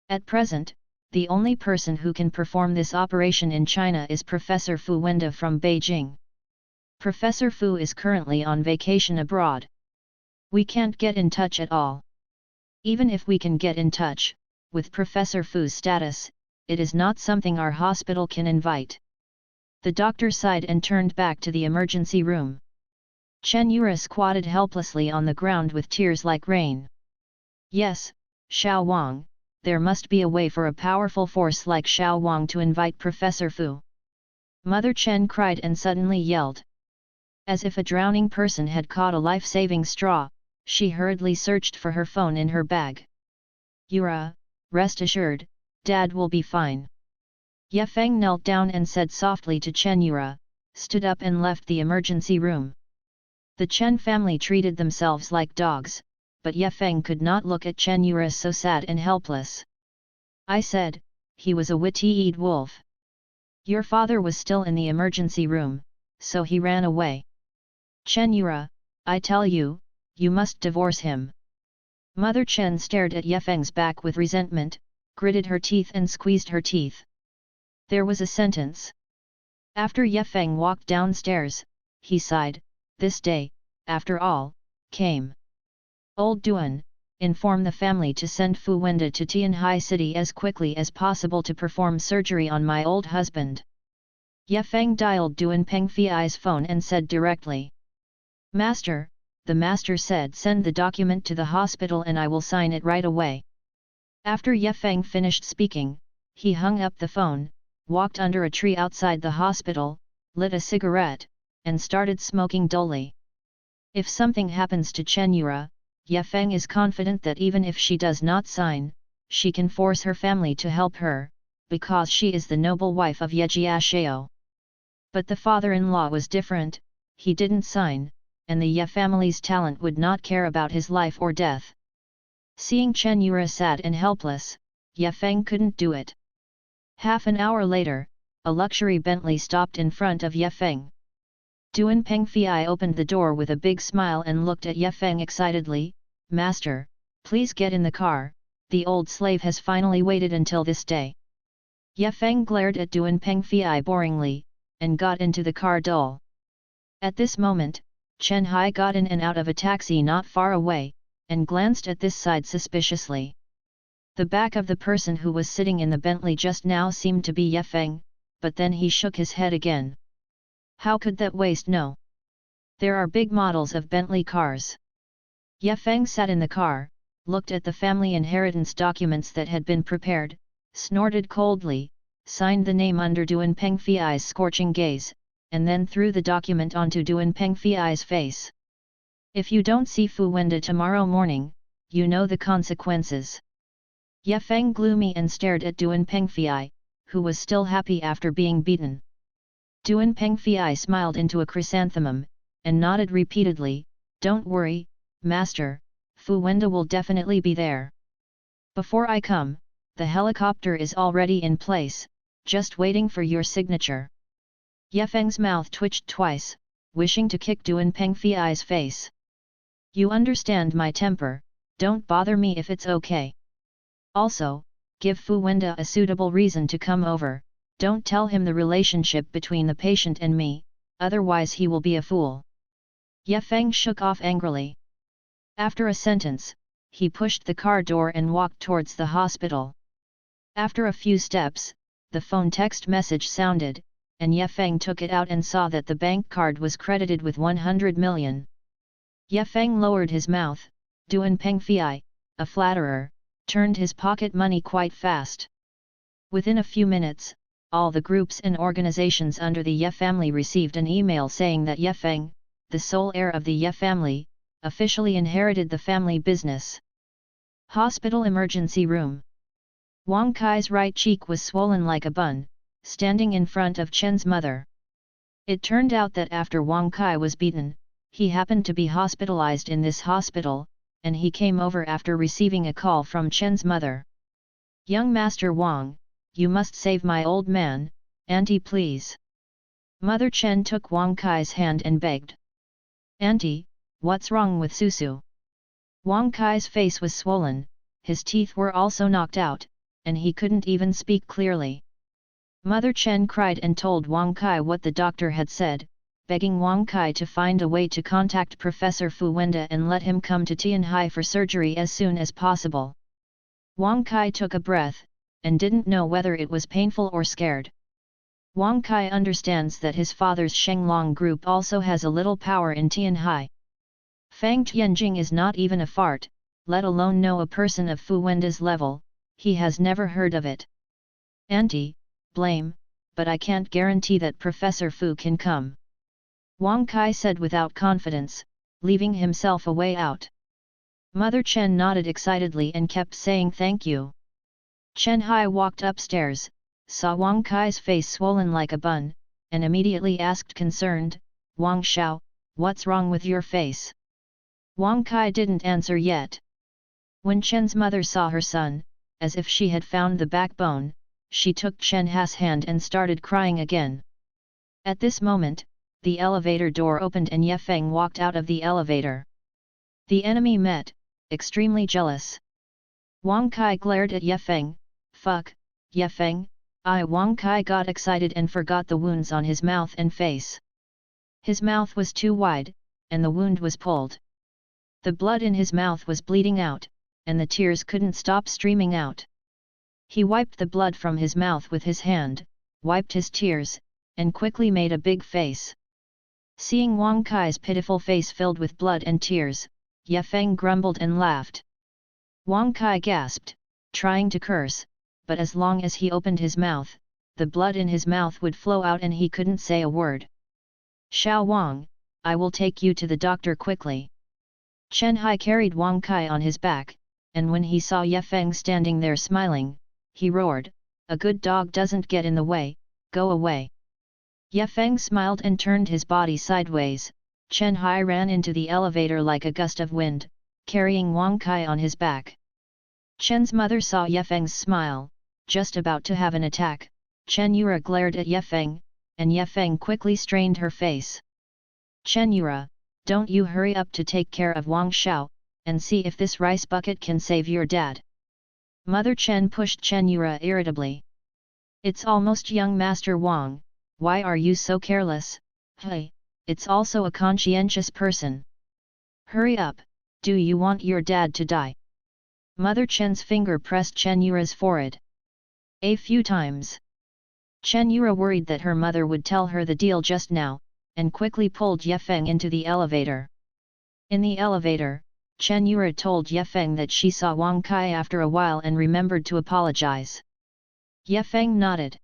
Speaker 1: At present, the only person who can perform this operation in China is Professor Fu Wenda from Beijing. Professor Fu is currently on vacation abroad. We can't get in touch at all. Even if we can get in touch, with Professor Fu's status, it is not something our hospital can invite. The doctor sighed and turned back to the emergency room. Chen Yura squatted helplessly on the ground with tears like rain. Yes, Xiao Wang, there must be a way for a powerful force like Xiao Wang to invite Professor Fu. Mother Chen cried and suddenly yelled. As if a drowning person had caught a life-saving straw, she hurriedly searched for her phone in her bag. Yura, rest assured, Dad will be fine. Ye Feng knelt down and said softly to Chen Yura, stood up and left the emergency room. The Chen family treated themselves like dogs, but Ye Feng could not look at Chen Yura so sad and helpless. I said, he was a witty-eyed wolf. Your father was still in the emergency room, so he ran away. Chen Yura, I tell you, you must divorce him. Mother Chen stared at Ye Feng's back with resentment, gritted her teeth and squeezed her teeth. There was a sentence. After Ye Feng walked downstairs, he sighed. This day, after all, came. Old Duan, inform the family to send Fu Wenda to Tianhai City as quickly as possible to perform surgery on my old husband. Ye Feng dialed Duan Pengfei's phone and said directly. Master, the master said send the document to the hospital and I will sign it right away. After Ye Feng finished speaking, he hung up the phone, walked under a tree outside the hospital, lit a cigarette, and started smoking dully. If something happens to Chen Yura, Ye Feng is confident that even if she does not sign, she can force her family to help her, because she is the noble wife of Ye Jiashao. But the father-in-law was different, he didn't sign, and the Ye family's talent would not care about his life or death. Seeing Chen Yura sad and helpless, Ye Feng couldn't do it. Half an hour later, a luxury Bentley stopped in front of Ye Feng. Duan Pengfei opened the door with a big smile and looked at Ye Feng excitedly. "Master, please get in the car, the old slave has finally waited until this day." Ye Feng glared at Duan Pengfei boringly, and got into the car dull. At this moment, Chen Hai got in and out of a taxi not far away, and glanced at this side suspiciously. The back of the person who was sitting in the Bentley just now seemed to be Ye Feng, but then he shook his head again. How could that waste know? There are big models of Bentley cars. Ye Feng sat in the car, looked at the family inheritance documents that had been prepared, snorted coldly, signed the name under Duan Pengfei's scorching gaze, and then threw the document onto Duan Pengfei's face. "If you don't see Fu Wenda tomorrow morning, you know the consequences." Ye Feng gloomy and stared at Duan Pengfei, who was still happy after being beaten. Duan Pengfei smiled into a chrysanthemum, and nodded repeatedly, "Don't worry, master, Fu Wenda will definitely be there. Before I come, the helicopter is already in place, just waiting for your signature." Ye Feng's mouth twitched twice, wishing to kick Duan Pengfei's face. "You understand my temper, don't bother me if it's okay. Also, give Fu Wenda a suitable reason to come over, don't tell him the relationship between the patient and me, otherwise he will be a fool." Ye Feng shook off angrily. After a sentence, he pushed the car door and walked towards the hospital. After a few steps, the phone text message sounded, and Ye Feng took it out and saw that the bank card was credited with 100 million. Ye Feng lowered his mouth. Duan Pengfei, a flatterer, turned his pocket money quite fast. Within a few minutes, all the groups and organizations under the Ye family received an email saying that Ye Feng, the sole heir of the Ye family, officially inherited the family business. Hospital emergency room. Wang Kai's right cheek was swollen like a bun, standing in front of Chen's mother. It turned out that after Wang Kai was beaten, he happened to be hospitalized in this hospital, and he came over after receiving a call from Chen's mother. "Young Master Wang, you must save my old man, auntie please." Mother Chen took Wang Kai's hand and begged. "Auntie, what's wrong with Susu?" Wang Kai's face was swollen, his teeth were also knocked out, and he couldn't even speak clearly. Mother Chen cried and told Wang Kai what the doctor had said, begging Wang Kai to find a way to contact Professor Fu Wenda and let him come to Tianhai for surgery as soon as possible. Wang Kai took a breath, and didn't know whether it was painful or scared. Wang Kai understands that his father's Shenglong group also has a little power in Tianhai. Fang Tianjing is not even a fart, let alone know a person of Fu Wenda's level, he has never heard of it. "Auntie, blame, but I can't guarantee that Professor Fu can come," Wang Kai said without confidence, leaving himself a way out. Mother Chen nodded excitedly and kept saying thank you. Chen Hai walked upstairs, saw Wang Kai's face swollen like a bun, and immediately asked concerned, "Wang Xiao, what's wrong with your face?" Wang Kai didn't answer yet. When Chen's mother saw her son, as if she had found the backbone, she took Chen Hai's hand and started crying again. At this moment, the elevator door opened and Ye Feng walked out of the elevator. The enemy met, extremely jealous. Wang Kai glared at Ye Feng. "Fuck, Ye Feng!" Wang Kai got excited and forgot the wounds on his mouth and face. His mouth was too wide, and the wound was pulled. The blood in his mouth was bleeding out, and the tears couldn't stop streaming out. He wiped the blood from his mouth with his hand, wiped his tears, and quickly made a big face. Seeing Wang Kai's pitiful face filled with blood and tears, Ye Feng grumbled and laughed. Wang Kai gasped, trying to curse, but as long as he opened his mouth, the blood in his mouth would flow out and he couldn't say a word. Xiao Wang, I will take you to the doctor quickly. Chen Hai carried Wang Kai on his back, and when he saw Ye Feng standing there smiling, he roared, a good dog doesn't get in the way, go away. Ye Feng smiled and turned his body sideways. Chen Hai ran into the elevator like a gust of wind, carrying Wang Kai on his back. Chen's mother saw Ye Feng's smile, just about to have an attack. Chen Yura glared at Ye Feng, and Ye Feng quickly strained her face. Chen Yura, don't you hurry up to take care of Wang Xiao, and see if this rice bucket can save your dad. Mother Chen pushed Chen Yura irritably. It's almost young Master Wang, why are you so careless? Hey, it's also a conscientious person. Hurry up, do you want your dad to die? Mother Chen's finger pressed Chen Yura's forehead a few times. Chen Yura worried that her mother would tell her the deal just now, and quickly pulled Ye Feng into the elevator. In the elevator, Chen Yura told Ye Feng that she saw Wang Kai after a while and remembered to apologize. Ye Feng nodded.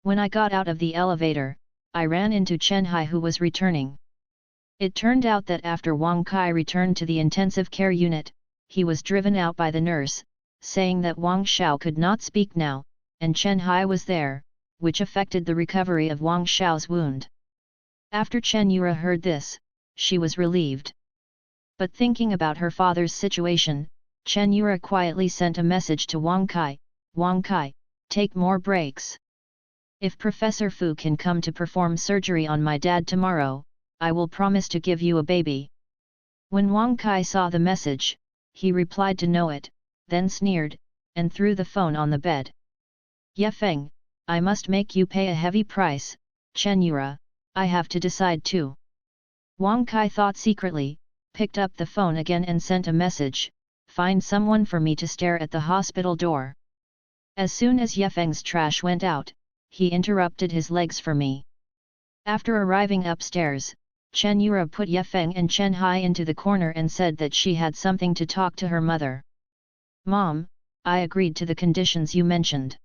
Speaker 1: When I got out of the elevator, I ran into Chen Hai who was returning. It turned out that after Wang Kai returned to the intensive care unit, he was driven out by the nurse, saying that Wang Xiao could not speak now, and Chen Hai was there, which affected the recovery of Wang Xiao's wound. After Chen Yura heard this, she was relieved. But thinking about her father's situation, Chen Yura quietly sent a message to Wang Kai, Wang Kai, take more breaks. If Professor Fu can come to perform surgery on my dad tomorrow, I will promise to give you a baby. When Wang Kai saw the message, he replied to know it, then sneered, and threw the phone on the bed. Ye Feng, I must make you pay a heavy price. Chen Yura, I have to decide too. Wang Kai thought secretly, picked up the phone again and sent a message, find someone for me to stare at the hospital door. As soon as Ye Feng's trash went out, he interrupted his legs for me. After arriving upstairs, Chen Yura put Ye Feng and Chen Hai into the corner and said that she had something to talk to her mother. Mom, I agreed to the conditions you mentioned.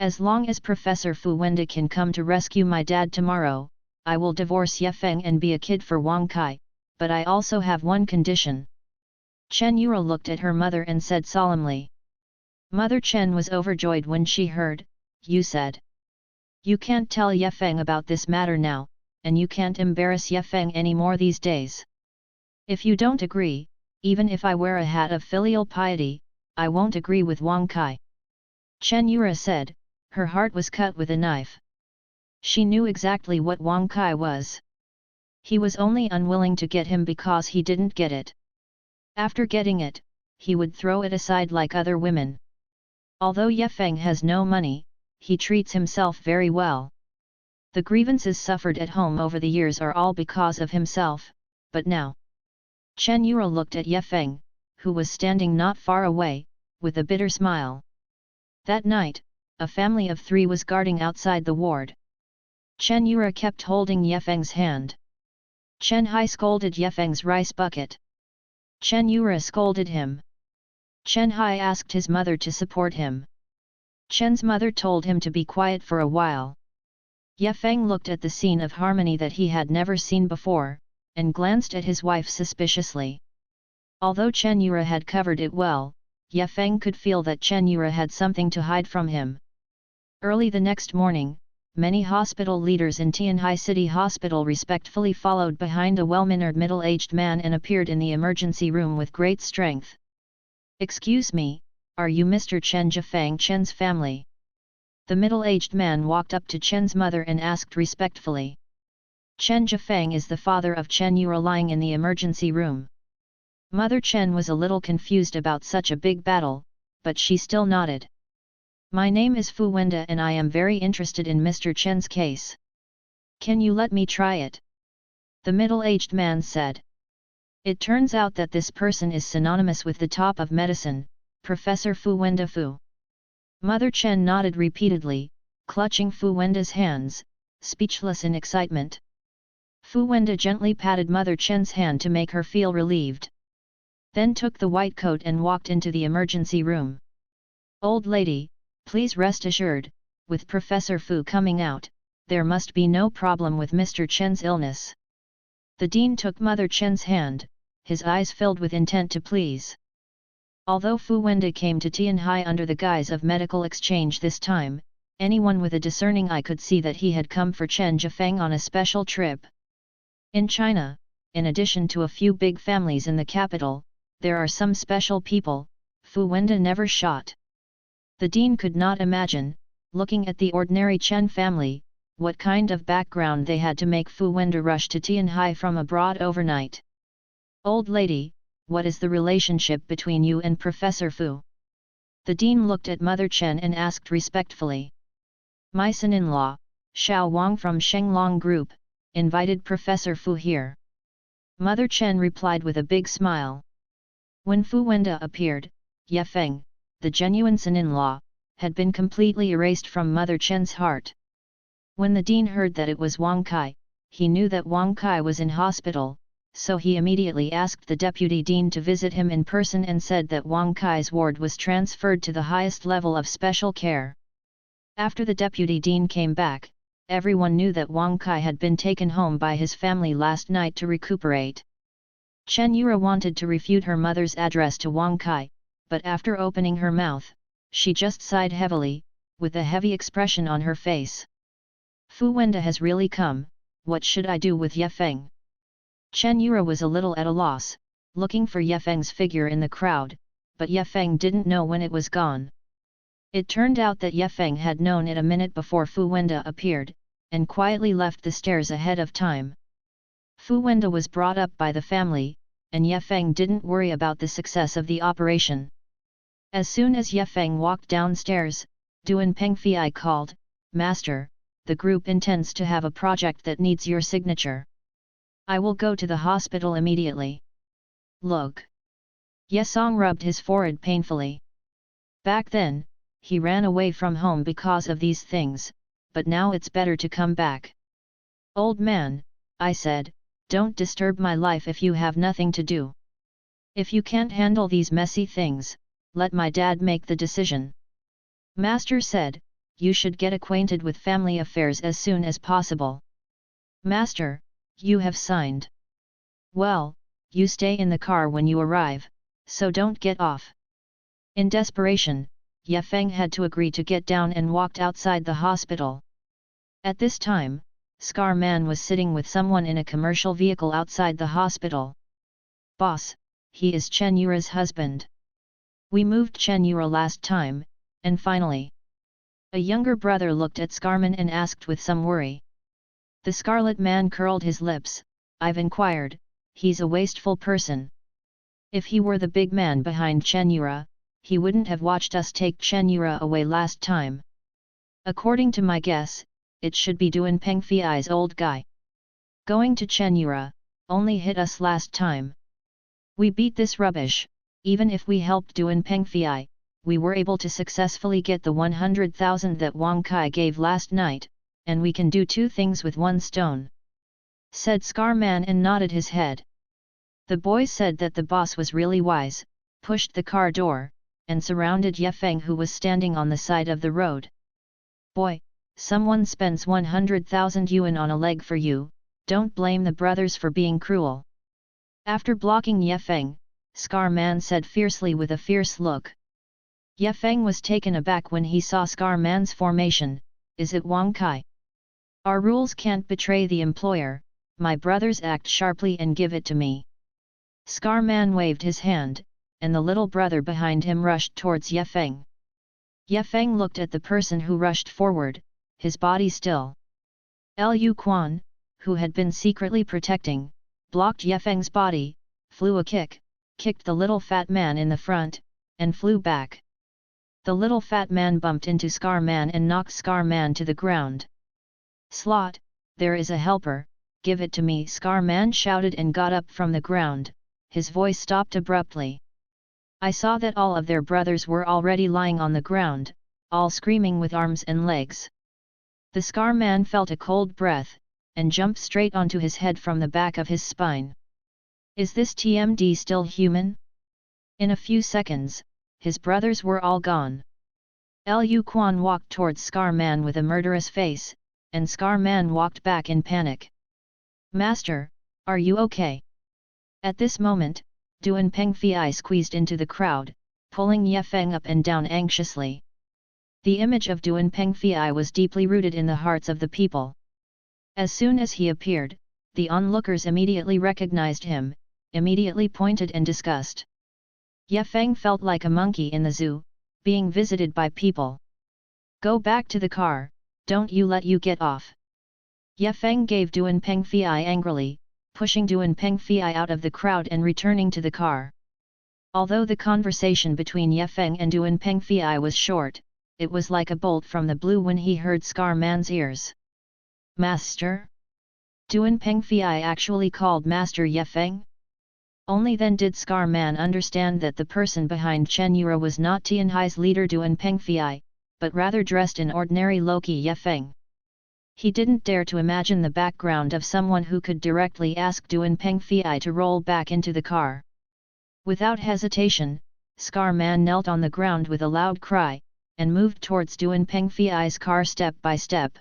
Speaker 1: As long as Professor Fu Wenda can come to rescue my dad tomorrow, I will divorce Ye Feng and be a kid for Wang Kai, but I also have one condition. Chen Yura looked at her mother and said solemnly. Mother Chen was overjoyed when she heard, you said. You can't tell Ye Feng about this matter now, and you can't embarrass Ye Feng anymore these days. If you don't agree, even if I wear a hat of filial piety, I won't agree with Wang Kai. Chen Yura said, her heart was cut with a knife. She knew exactly what Wang Kai was. He was only unwilling to get him because he didn't get it. After getting it, he would throw it aside like other women. Although Ye Feng has no money, he treats himself very well. The grievances suffered at home over the years are all because of himself, but now. Chen Yura looked at Ye Feng, who was standing not far away, with a bitter smile. That night, a family of 3 was guarding outside the ward. Chen Yura kept holding Ye Feng's hand. Chen Hai scolded Ye Feng's rice bucket. Chen Yura scolded him. Chen Hai asked his mother to support him. Chen's mother told him to be quiet for a while. Ye Feng looked at the scene of harmony that he had never seen before, and glanced at his wife suspiciously. Although Chen Yura had covered it well, Ye Feng could feel that Chen Yura had something to hide from him. Early the next morning, many hospital leaders in Tianhai City Hospital respectfully followed behind a well-mannered middle-aged man and appeared in the emergency room with great strength. Excuse me, are you Mr. Chen Jifeng Chen's family? The middle-aged man walked up to Chen's mother and asked respectfully. Chen Jifeng is the father of Chen Yura lying in the emergency room. Mother Chen was a little confused about such a big battle, but she still nodded. My name is Fu Wenda and I am very interested in Mr. Chen's case. Can you let me try it? The middle-aged man said. It turns out that this person is synonymous with the top of medicine, Professor Fu Wenda Fu. Mother Chen nodded repeatedly, clutching Fu Wenda's hands, speechless in excitement. Fu Wenda gently patted Mother Chen's hand to make her feel relieved. Then took the white coat and walked into the emergency room. Old lady, please rest assured, with Professor Fu coming out, there must be no problem with Mr. Chen's illness. The dean took Mother Chen's hand, his eyes filled with intent to please. Although Fu Wenda came to Tianhai under the guise of medical exchange this time, anyone with a discerning eye could see that he had come for Chen Zhifeng on a special trip. In China, in addition to a few big families in the capital, there are some special people Fu Wenda never shot. The dean could not imagine, looking at the ordinary Chen family, what kind of background they had to make Fu Wenda rush to Tianhai from abroad overnight. "Old lady, what is the relationship between you and Professor Fu?" The dean looked at Mother Chen and asked respectfully. "My son-in-law, Xiao Wang from Shenglong Group, invited Professor Fu here." Mother Chen replied with a big smile. When Fu Wenda appeared, Ye Feng, the genuine son-in-law, had been completely erased from Mother Chen's heart. When the dean heard that it was Wang Kai, he knew that Wang Kai was in hospital, so he immediately asked the deputy dean to visit him in person and said that Wang Kai's ward was transferred to the highest level of special care. After the deputy dean came back, everyone knew that Wang Kai had been taken home by his family last night to recuperate. Chen Yura wanted to refute her mother's address to Wang Kai, but after opening her mouth, she just sighed heavily, with a heavy expression on her face. "Fu Wenda has really come, what should I do with Ye Feng?" Chen Yura was a little at a loss, looking for Ye Feng's figure in the crowd, but Ye Feng didn't know when it was gone. It turned out that Ye Feng had known it a minute before Fu Wenda appeared, and quietly left the stairs ahead of time. Fu Wenda was brought up by the family, and Ye Feng didn't worry about the success of the operation. As soon as Ye Feng walked downstairs, Duan Pengfei called, "Master, the group intends to have a project that needs your signature. I will go to the hospital immediately." "Look." Ye Song rubbed his forehead painfully. Back then, he ran away from home because of these things, but now it's better to come back. "Old man," I said, "don't disturb my life if you have nothing to do. If you can't handle these messy things, let my dad make the decision." Master said, "You should get acquainted with family affairs as soon as possible." "Master, you have signed." "Well, you stay in the car when you arrive, so don't get off." In desperation, Ye Feng had to agree to get down and walked outside the hospital. At this time, Scar Man was sitting with someone in a commercial vehicle outside the hospital. "Boss, he is Chen Yura's husband. We moved Chen Yura last time, and finally." A younger brother looked at Scarman and asked with some worry. The Scarlet Man curled his lips. "I've inquired, he's a wasteful person. If he were the big man behind Chen Yura, he wouldn't have watched us take Chen Yura away last time. According to my guess, it should be Duan Pengfei's old guy. Going to Chen Yura, only hit us last time. We beat this rubbish. Even if we helped Duan Pengfei, we were able to successfully get the 100,000 that Wang Kai gave last night, and we can do two things with one stone," said Scar Man and nodded his head. The boy said that the boss was really wise, pushed the car door, and surrounded Ye Feng, who was standing on the side of the road. "Boy, someone spends 100,000 yuan on a leg for you, don't blame the brothers for being cruel." After blocking Ye Feng, Scar Man said fiercely with a fierce look. Ye Feng was taken aback when he saw Scar Man's formation. "Is it Wang Kai? Our rules can't betray the employer, my brothers act sharply and give it to me." Scar Man waved his hand, and the little brother behind him rushed towards Ye Feng. Ye Feng looked at the person who rushed forward, his body still. Lu Quan, who had been secretly protecting, blocked Ye Feng's body, flew a kick, kicked the little fat man in the front, and flew back. The little fat man bumped into Scar Man and knocked Scar Man to the ground. "Slot, there is a helper, give it to me," Scar Man shouted and got up from the ground, his voice stopped abruptly. I saw that all of their brothers were already lying on the ground, all screaming with arms and legs. The Scar Man felt a cold breath, and jumped straight onto his head from the back of his spine. "Is this TMD still human?" In a few seconds, his brothers were all gone. Lu Quan walked towards Scar Man with a murderous face, and Scar Man walked back in panic. "Master, are you okay?" At this moment, Duan Pengfei squeezed into the crowd, pulling Ye Feng up and down anxiously. The image of Duan Pengfei was deeply rooted in the hearts of the people. As soon as he appeared, the onlookers immediately recognized him, immediately pointed and discussed. Ye Feng felt like a monkey in the zoo, being visited by people. "Go back to the car, don't you let you get off." Ye Feng gave Duan Pengfei angrily, pushing Duan Pengfei out of the crowd and returning to the car. Although the conversation between Ye Feng and Duan Pengfei was short, it was like a bolt from the blue when he heard Scar Man's ears. "Master?" Duan Pengfei actually called Master Ye Feng? Only then did Scar Man understand that the person behind Chen Yura was not Tianhai's leader Duan Pengfei, but rather dressed in ordinary Loki Ye Feng. He didn't dare to imagine the background of someone who could directly ask Duan Pengfei to roll back into the car. Without hesitation, Scar Man knelt on the ground with a loud cry, and moved towards Duan Pengfei's car step by step.